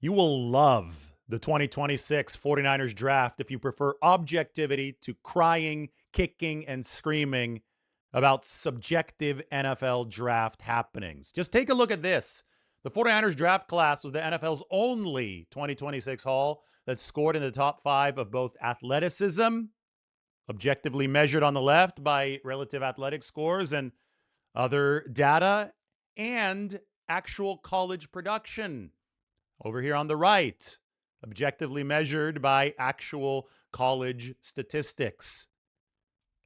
You will love the 2026 49ers draft if you prefer objectivity to crying, kicking, and screaming about subjective NFL draft happenings. Just take a look at this. The 49ers draft class was the NFL's only 2026 haul that scored in the top 5 of both athleticism, objectively measured on the left by relative athletic scores and other data, and actual college production over here on the right, objectively measured by actual college statistics.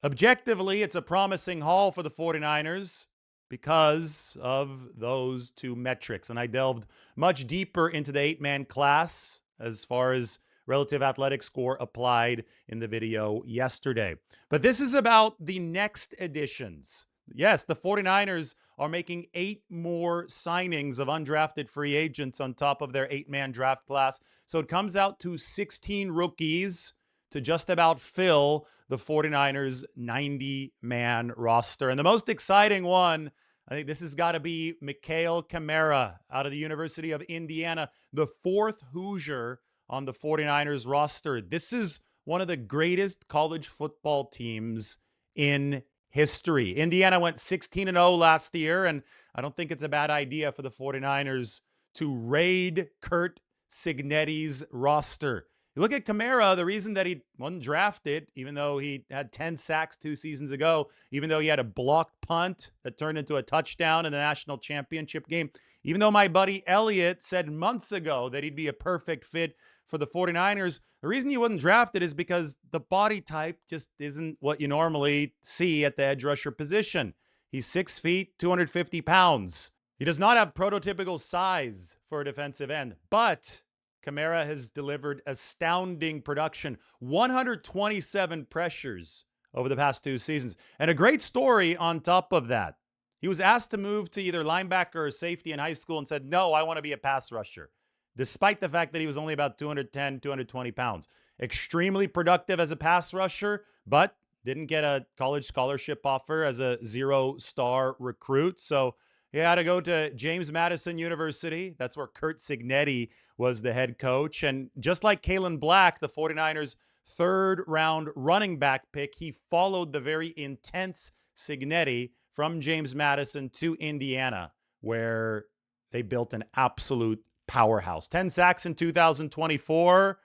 Objectively, it's a promising haul for the 49ers because of those two metrics. And I delved much deeper into the 8-man class as far as relative athletic score applied in the video yesterday. But this is about the next additions. Yes, the 49ers are making 8 more signings of undrafted free agents on top of their 8-man draft class. So it comes out to 16 rookies to just about fill the 49ers' 90-man roster. And the most exciting one, I think this has got to be Mikail Kamara out of the University of Indiana, the 4th Hoosier on the 49ers roster. This is one of the greatest college football teams in history. Indiana went 16-0 last year, and I don't think it's a bad idea for the 49ers to raid Curt Cignetti's roster. You look at Kamara, the reason that he wasn't drafted, even though he had 10 sacks 2 seasons ago, even though he had a blocked punt that turned into a touchdown in the national championship game, even though my buddy Elliott said months ago that he'd be a perfect fit for the 49ers, the reason he wasn't drafted is because the body type just isn't what you normally see at the edge rusher position. He's 6 feet, 250 pounds. He does not have prototypical size for a defensive end, but Kamara has delivered astounding production, 127 pressures over the past 2 seasons. And a great story on top of that. He was asked to move to either linebacker or safety in high school and said, no, I want to be a pass rusher, despite the fact that he was only about 210, 220 pounds. Extremely productive as a pass rusher, but didn't get a college scholarship offer as a 0-star recruit. So he had to go to James Madison University. That's where Curt Cignetti was the head coach. And just like Kalen Black, the 49ers' 3rd-round running back pick, he followed the very intense Cignetti from James Madison to Indiana, where they built an absolute powerhouse. 10 sacks in 2024.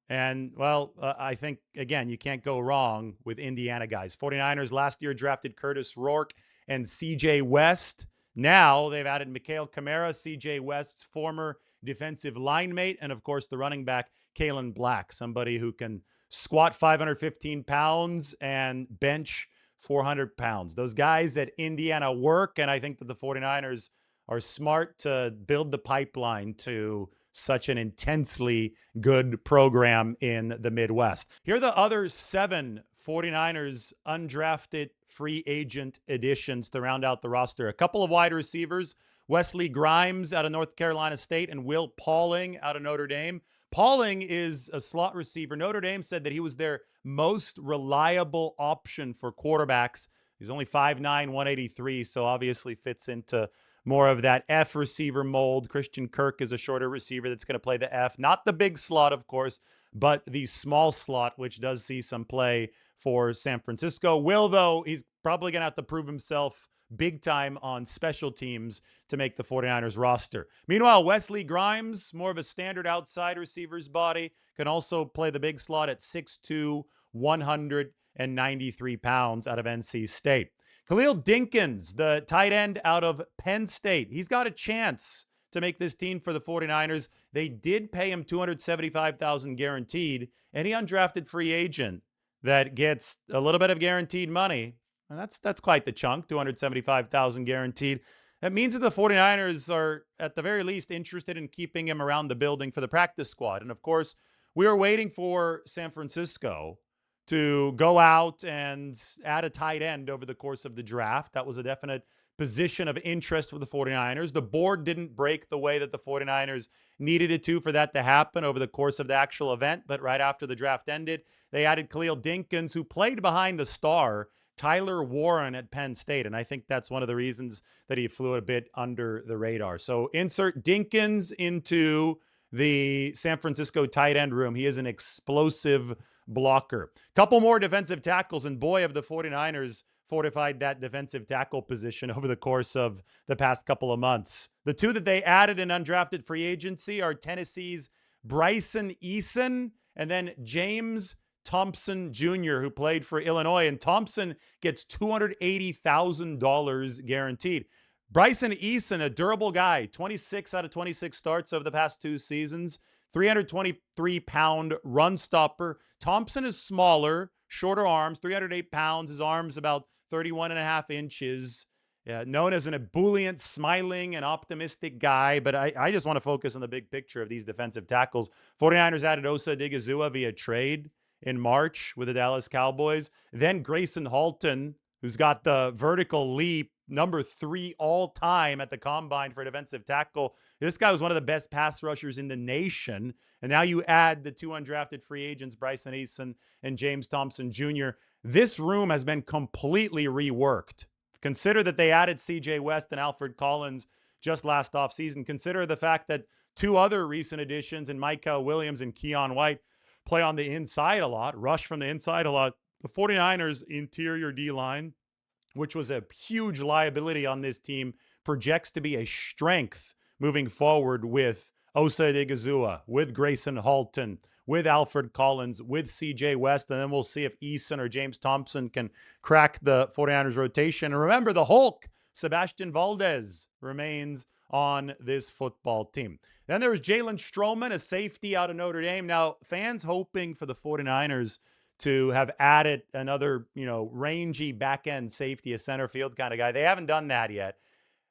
And, well, I think, again, you can't go wrong with Indiana guys. 49ers last year drafted Curtis Rourke and C.J. West. Now they've added Mikail Kamara, C.J. West's former defensive line mate, and, of course, the running back, Kalen Black, somebody who can squat 515 pounds and bench 400 pounds. Those guys at Indiana work, and I think that the 49ers are smart to build the pipeline to such an intensely good program in the Midwest. Here are the other 7 49ers undrafted free agent additions to round out the roster. A couple of wide receivers, Wesley Grimes out of North Carolina State and Will Pauling out of Notre Dame. Pauling is a slot receiver. Notre Dame said that he was their most reliable option for quarterbacks. He's only 5'9", 183, so obviously fits into more of that F receiver mold. Christian Kirk is a shorter receiver that's going to play the F. Not the big slot, of course, but the small slot, which does see some play for San Francisco. Will, though, he's probably going to have to prove himself big time on special teams to make the 49ers roster. Meanwhile, Wesley Grimes, more of a standard outside receiver's body, can also play the big slot at 6'2", 193 pounds out of NC State. Khalil Dinkins, the tight end out of Penn State, he's got a chance to make this team for the 49ers. They did pay him $275,000 guaranteed. Any undrafted free agent that gets a little bit of guaranteed money, and that's quite the chunk, $275,000 guaranteed. That means that the 49ers are, at the very least, interested in keeping him around the building for the practice squad. And, of course, we were waiting for San Francisco to go out and add a tight end over the course of the draft. That was a definite position of interest for the 49ers. The board didn't break the way that the 49ers needed it to for that to happen over the course of the actual event, but right after the draft ended, they added Khalil Dinkins, who played behind the star Tyler Warren at Penn State, and I think that's one of the reasons that he flew a bit under the radar. So insert Dinkins into the San Francisco tight end room. He is an explosive blocker. Couple more defensive tackles, and boy, have the 49ers fortified that defensive tackle position over the course of the past couple of months. The two that they added in undrafted free agency are Tennessee's Bryson Eason and then James Thompson Jr., who played for Illinois. And Thompson gets $280,000 guaranteed. Bryson Eason, a durable guy, 26 out of 26 starts over the past 2 seasons, 323-pound run stopper. Thompson is smaller, shorter arms, 308 pounds. His arms about 31 and a half inches. Known as an ebullient, smiling, and optimistic guy. But I just want to focus on the big picture of these defensive tackles. 49ers added Osa Odighizuwa via trade in March with the Dallas Cowboys. Then Grayson Halton, who's got the vertical leap, number 3 all-time at the combine for a defensive tackle. This guy was one of the best pass rushers in the nation. And now you add the 2 undrafted free agents, Bryson Eason and James Thompson Jr. This room has been completely reworked. Consider that they added C.J. West and Alfred Collins just last offseason. Consider the fact that 2 other recent additions in Mikail Williams and Keon White play on the inside a lot, rush from the inside a lot. The 49ers interior D-line, which was a huge liability on this team, projects to be a strength moving forward with Osa Odighizuwa, with Grayson Halton, with Alfred Collins, with C.J. West, and then we'll see if Eason or James Thompson can crack the 49ers rotation. And remember, the Hulk, Sebastian Valdez, remains on this football team. Then there was Jalen Stroman, a safety out of Notre Dame. Now, fans hoping for the 49ers to have added another, rangy back-end safety, a center field kind of guy. They haven't done that yet.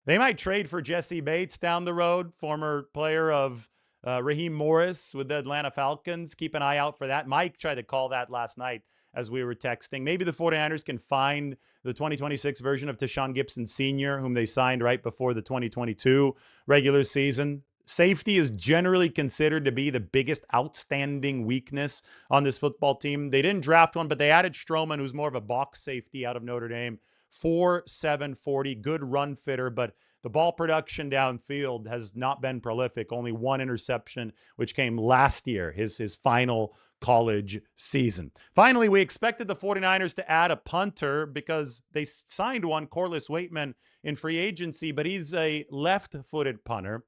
They might trade for Jesse Bates down the road, former player of Raheem Morris with the Atlanta Falcons. Keep an eye out for that. Mike tried to call that last night as we were texting. Maybe the 49ers can find the 2026 version of Tashawn Gibson Sr., whom they signed right before the 2022 regular season. Safety is generally considered to be the biggest outstanding weakness on this football team. They didn't draft one, but they added Stroman, who's more of a box safety out of Notre Dame. 4.7 40, good run fitter, but the ball production downfield has not been prolific. Only 1 interception, which came last year, his final college season. Finally, we expected the 49ers to add a punter because they signed one, Corliss Waitman, in free agency, but he's a left-footed punter.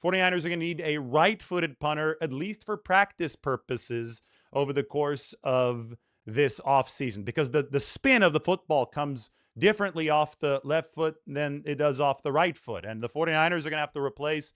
49ers are going to need a right-footed punter, at least for practice purposes, over the course of this offseason, because the spin of the football comes differently off the left foot than it does off the right foot. And the 49ers are going to have to replace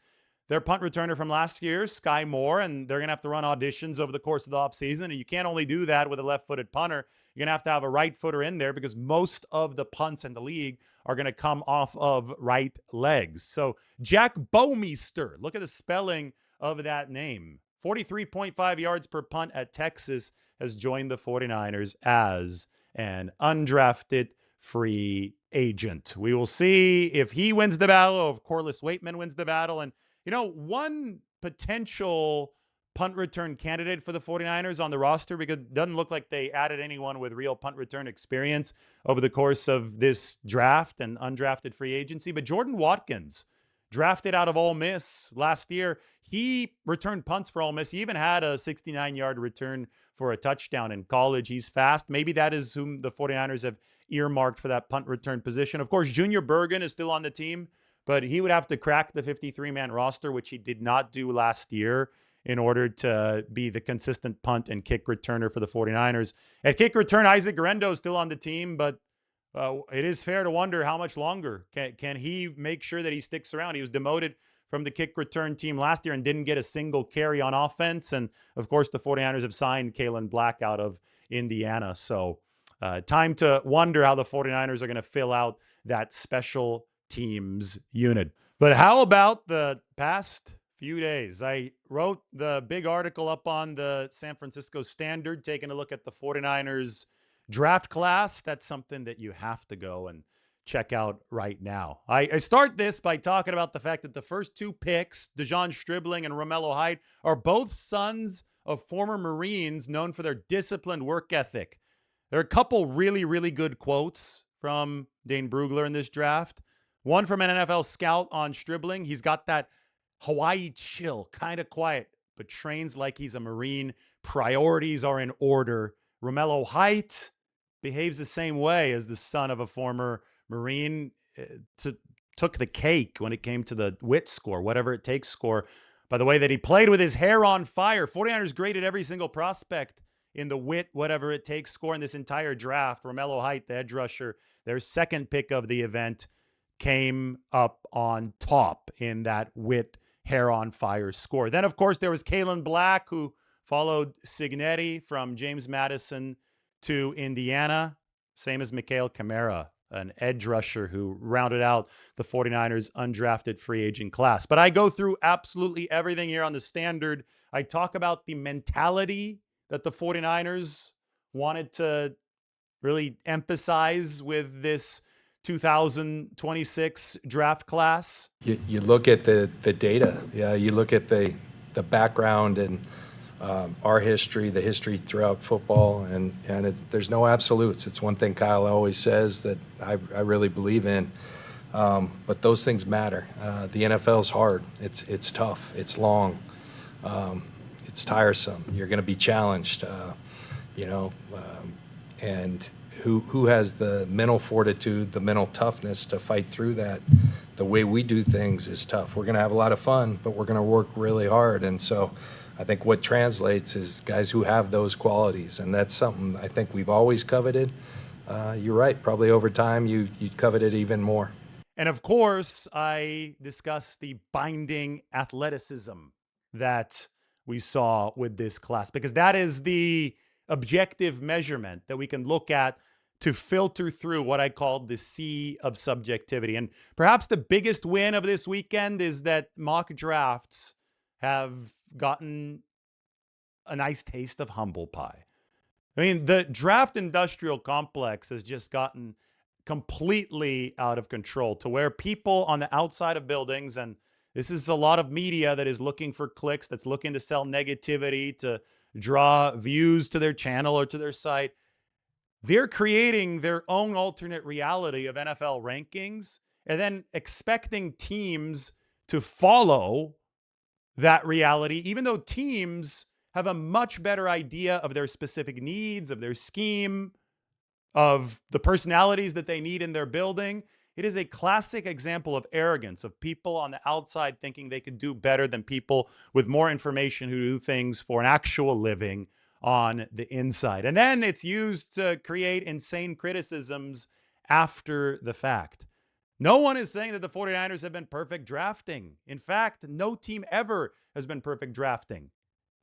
their punt returner from last year, Sky Moore, and they're going to have to run auditions over the course of the offseason. And you can't only do that with a left-footed punter. You're going to have a right footer in there because most of the punts in the league are going to come off of right legs. So Jack Bouwmeester, look at the spelling of that name. 43.5 yards per punt at Texas, has joined the 49ers as an undrafted free agent. We will see if he wins the battle or if Corliss Waitman wins the battle. And, one potential punt return candidate for the 49ers on the roster, because it doesn't look like they added anyone with real punt return experience over the course of this draft and undrafted free agency. But Jordan Watkins, drafted out of Ole Miss last year, he returned punts for Ole Miss. He even had a 69-yard return for a touchdown in college. He's fast. Maybe that is whom the 49ers have earmarked for that punt return position. Of course, Junior Bergen is still on the team, but he would have to crack the 53-man roster, which he did not do last year, in order to be the consistent punt and kick returner for the 49ers. At kick return, Isaac Guerendo is still on the team, but it is fair to wonder how much longer can he make sure that he sticks around. He was demoted from the kick return team last year and didn't get a single carry on offense. And, of course, the 49ers have signed Kalen Black out of Indiana. So time to wonder how the 49ers are going to fill out that special teams unit. But how about the past few days? I wrote the big article up on the San Francisco Standard, taking a look at the 49ers draft class. That's something that you have to go and check out right now. I start this by talking about the fact that the first 2 picks, Dejon Stribling and Romello Height, are both sons of former Marines known for their disciplined work ethic. There are a couple really, really good quotes from Dane Brugler in this draft. One from an NFL scout on Stribling. He's got that Hawaii chill, kind of quiet. but trains like he's a Marine. Priorities are in order. Romello Height behaves the same way as the son of a former Marine. Took the cake when it came to the WIT score, whatever it takes score. By the way that he played with his hair on fire. 49ers graded every single prospect in the WIT, whatever it takes score in this entire draft. Romello Height, the edge rusher, their second pick of the event, came up on top in that WIT hair on fire score. Then, of course, there was Kalen Black, who followed Signetti from James Madison to Indiana, same as Mikail Kamara, an edge rusher who rounded out the 49ers undrafted free agent class. But I go through absolutely everything here on the standard. I talk about the mentality that the 49ers wanted to really emphasize with this 2026 draft class. You look at the data. Yeah, you look at the background and our history, the history throughout football, and there's no absolutes. It's one thing Kyle always says that I really believe in, but those things matter. The NFL's hard. It's tough. It's long. It's tiresome. You're going to be challenged, and who has the mental fortitude, the mental toughness to fight through that. The way we do things is tough. We're going to have a lot of fun, but we're going to work really hard. And so I think what translates is guys who have those qualities, and that's something I think we've always coveted. You're right. Probably over time, you'd covet it even more. And of course, I discussed the binding athleticism that we saw with this class, because that is the objective measurement that we can look at to filter through what I called the sea of subjectivity. And perhaps the biggest win of this weekend is that mock drafts have gotten a nice taste of humble pie. I mean, the draft industrial complex has just gotten completely out of control to where people on the outside of buildings, and this is a lot of media that is looking for clicks, that's looking to sell negativity, to draw views to their channel or to their site. They're creating their own alternate reality of NFL rankings and then expecting teams to follow that reality, even though teams have a much better idea of their specific needs, of their scheme, of the personalities that they need in their building. It is a classic example of arrogance, of people on the outside thinking they could do better than people with more information who do things for an actual living on the inside. And then it's used to create insane criticisms after the fact. No one is saying that the 49ers have been perfect drafting. In fact, no team ever has been perfect drafting.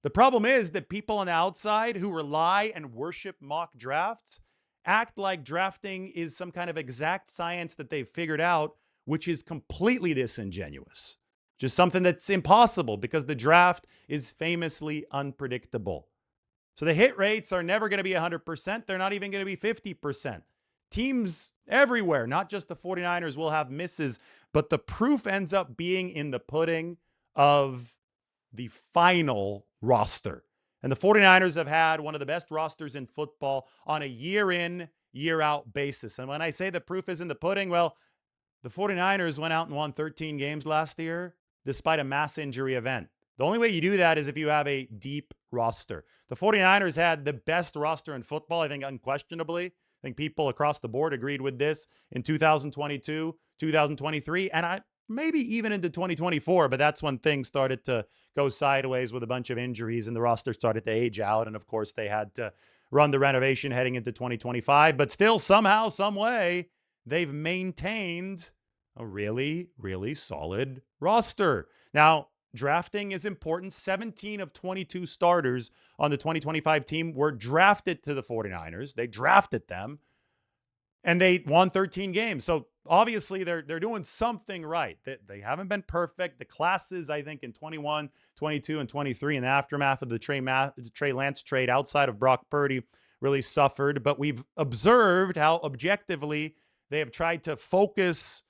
The problem is that people on the outside who rely and worship mock drafts act like drafting is some kind of exact science that they've figured out, which is completely disingenuous. Just something that's impossible because the draft is famously unpredictable. So the hit rates are never going to be 100%. They're not even going to be 50%. Teams everywhere, not just the 49ers, will have misses, but the proof ends up being in the pudding of the final roster. And the 49ers have had one of the best rosters in football on a year in, year out basis. And when I say the proof is in the pudding, well, the 49ers went out and won 13 games last year despite a mass injury event. The only way you do that is if you have a deep roster. The 49ers had the best roster in football, I think unquestionably. I think people across the board agreed with this in 2022, 2023, and maybe even into 2024, but that's when things started to go sideways with a bunch of injuries and the roster started to age out. And of course, they had to run the renovation heading into 2025, but still somehow, some way, they've maintained a really, really solid roster. Now, drafting is important. 17 of 22 starters on the 2025 team were drafted to the 49ers. They drafted them, and they won 13 games. So obviously, they're doing something right. They haven't been perfect. The classes, I think, in 21, 22, and 23, in the aftermath of the Trey Lance trade outside of Brock Purdy, really suffered. But we've observed how objectively they have tried to focus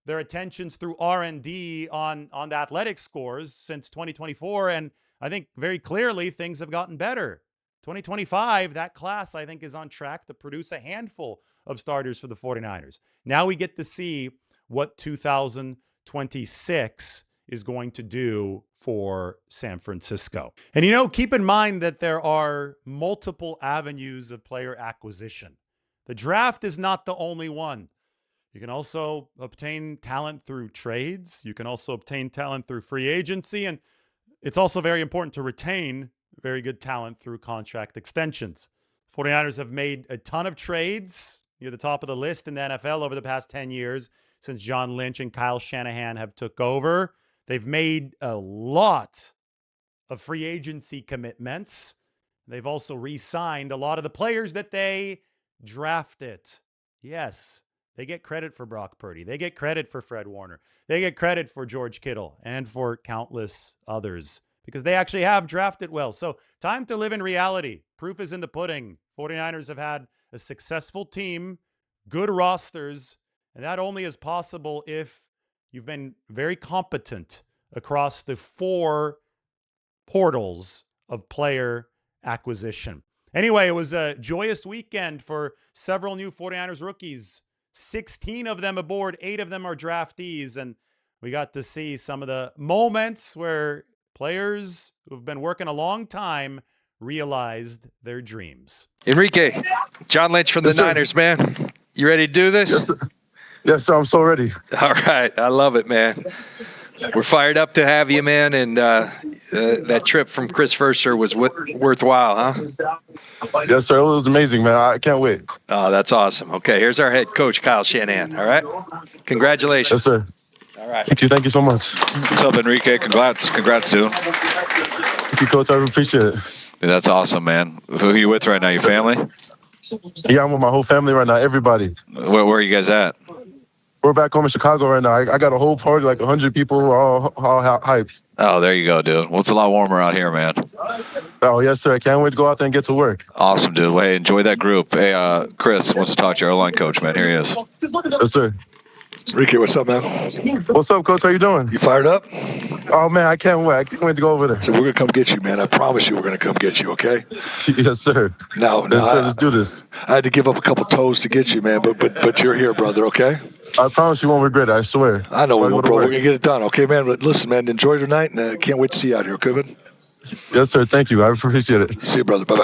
their attentions through R&D on the athletic scores since 2024. And I think very clearly things have gotten better. 2025, that class, I think, is on track to produce a handful of starters for the 49ers. Now we get to see what 2026 is going to do for San Francisco. And, keep in mind that there are multiple avenues of player acquisition. The draft is not the only one. You can also obtain talent through trades. You can also obtain talent through free agency. And it's also very important to retain very good talent through contract extensions. 49ers have made a ton of trades near the top of the list in the NFL over the past 10 years since John Lynch and Kyle Shanahan have took over. They've made a lot of free agency commitments. They've also re-signed a lot of the players that they drafted. Yes, they get credit for Brock Purdy. They get credit for Fred Warner. They get credit for George Kittle and for countless others because they actually have drafted well. So time to live in reality. Proof is in the pudding. 49ers have had a successful team, good rosters, and that only is possible if you've been very competent across the 4 portals of player acquisition. Anyway, it was a joyous weekend for several new 49ers rookies. 16 of them aboard, 8 of them are draftees, and we got to see some of the moments where players who've been working a long time realized their dreams. Enrique, John Lynch from the Niners, man. You ready to do this? Yes, sir. Yes, sir. I'm so ready. All right. I love it, man. We're fired up to have you, man, and that trip from Chris Furster was worthwhile, huh? Yes, sir. It was amazing, man. I can't wait. Oh, that's awesome. Okay, here's our head coach, Kyle Shanahan, all right? Congratulations. Yes, sir. All right. Thank you so much. What's up, Enrique? Congrats, dude. Thank you, Coach. I appreciate it. Yeah, that's awesome, man. Who are you with right now? Your family? Yeah, I'm with my whole family right now, everybody. Where are you guys at? We're back home in Chicago right now. I got a whole party, like 100 people, all hyped. Oh, there you go, dude. Well, it's a lot warmer out here, man. Oh, yes, sir. I can't wait to go out there and get to work. Awesome, dude. Well, hey, enjoy that group. Hey, Chris wants to talk to your O-line coach, man. Here he is. Yes, sir. Ricky, what's up, man? What's up, Coach? How you doing? You fired up? Oh, man, I can't wait. I can't wait to go over there. So we're going to come get you, man. I promise you we're going to come get you, okay? Yes, sir. No, yes, sir. Let's do this. I had to give up a couple toes to get you, man, but you're here, brother, okay? I promise you won't regret it. I swear. I know we won't, bro. We're going to get it done, okay, man? But listen, man, enjoy tonight, and can't wait to see you out here, okay, man? Yes, sir. Thank you. I appreciate it. See you, brother. Bye-bye.